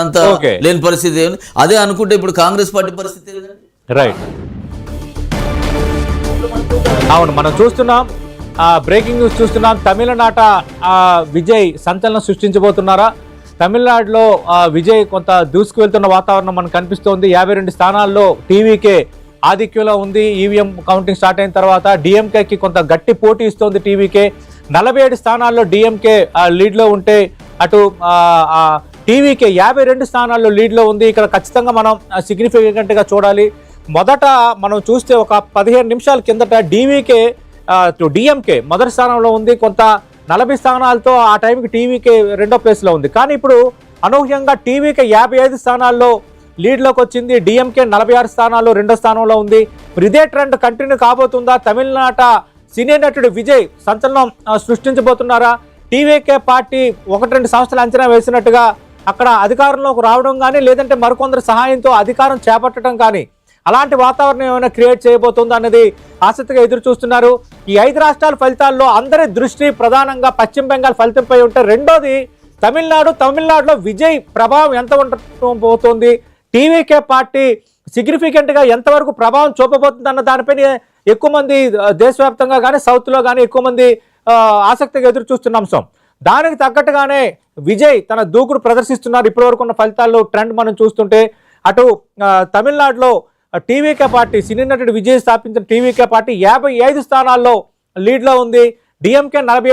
అంత లేని పరిస్థితి ఏమి. అదే అనుకుంటే ఇప్పుడు కాంగ్రెస్ పార్టీ పరిస్థితి రైట్. అవును, మనం చూస్తున్నాం, బ్రేకింగ్ న్యూస్ చూస్తున్నాం. తమిళనాట విజయ్ సంచలనం సృష్టించబోతున్నారా? తమిళనాడులో విజయ్ కొంత దూసుకు వెళ్తున్న వాతావరణం మనకు కనిపిస్తోంది. 52 స్థానాల్లో టీవీకే ఆధిక్యంలో ఉంది. ఈవీఎం కౌంటింగ్ స్టార్ట్ అయిన తర్వాత డిఎంకేకి కొంత గట్టి పోటీ ఇస్తోంది టీవీకే. 47 స్థానాల్లో డిఎంకే లీడ్లో ఉంటే అటు టీవీకే 52 స్థానాల్లో లీడ్లో ఉంది. ఇక్కడ ఖచ్చితంగా మనం సిగ్నిఫికెంట్గా చూడాలి. మొదట మనం చూస్తే ఒక 15 నిమిషాల కిందట డిఎంకే మొదటి స్థానంలో ఉంది. కొంత 40 స్థానాలతో ఆ టైంకి టీవీకే రెండో ప్లేస్లో ఉంది. కానీ ఇప్పుడు అనూహ్యంగా టీవీకే 55 స్థానాల్లో లీడ్లోకి వచ్చింది. డిఎంకే 46 స్థానాల్లో రెండో స్థానంలో ఉంది. ఇదే ట్రెండ్ కంటిన్యూ కాబోతుందా? తమిళనాట సినీ నటుడు విజయ్ సంచలనం సృష్టించబోతున్నారా? టీవీకే పార్టీ 1-2 సంవత్సరాలు అంచనా వేసినట్టుగా అక్కడ అధికారంలోకి రావడం కానీ, లేదంటే మరికొందరు సహాయంతో అధికారం చేపట్టడం కానీ, అలాంటి వాతావరణం ఏమైనా క్రియేట్ చేయబోతుందా అన్నది ఆసక్తిగా ఎదురు చూస్తున్నారు. ఈ 5 రాష్ట్రాల ఫలితాల్లో అందరి దృష్టి ప్రధానంగా పశ్చిమ బెంగాల్ ఫలితంపై ఉంటే, రెండోది తమిళనాడులో విజయ్ ప్రభావం ఎంత ఉండబోతోంది, టీవీకే పార్టీ సిగ్నిఫికెంట్గా ఎంతవరకు ప్రభావం చూపబోతుంది అన్న దానిపైన ఎక్కువ మంది దేశవ్యాప్తంగా కానీ సౌత్లో కానీ ఎక్కువ మంది ఆసక్తిగా ఎదురు చూస్తున్న అంశం. దానికి తగ్గట్టుగానే విజయ్ తన దూకుడు ప్రదర్శిస్తున్నారు. ఇప్పటివరకు ఉన్న ఫలితాల్లో ట్రెండ్ మనం చూస్తుంటే, అటు తమిళనాడులో టీవీకే పార్టీ, సినీ నటుడు విజయ్ స్థాపించిన టీవీకే పార్టీ 55 స్థానాల్లో లీడ్లో ఉంది. డిఎంకే 47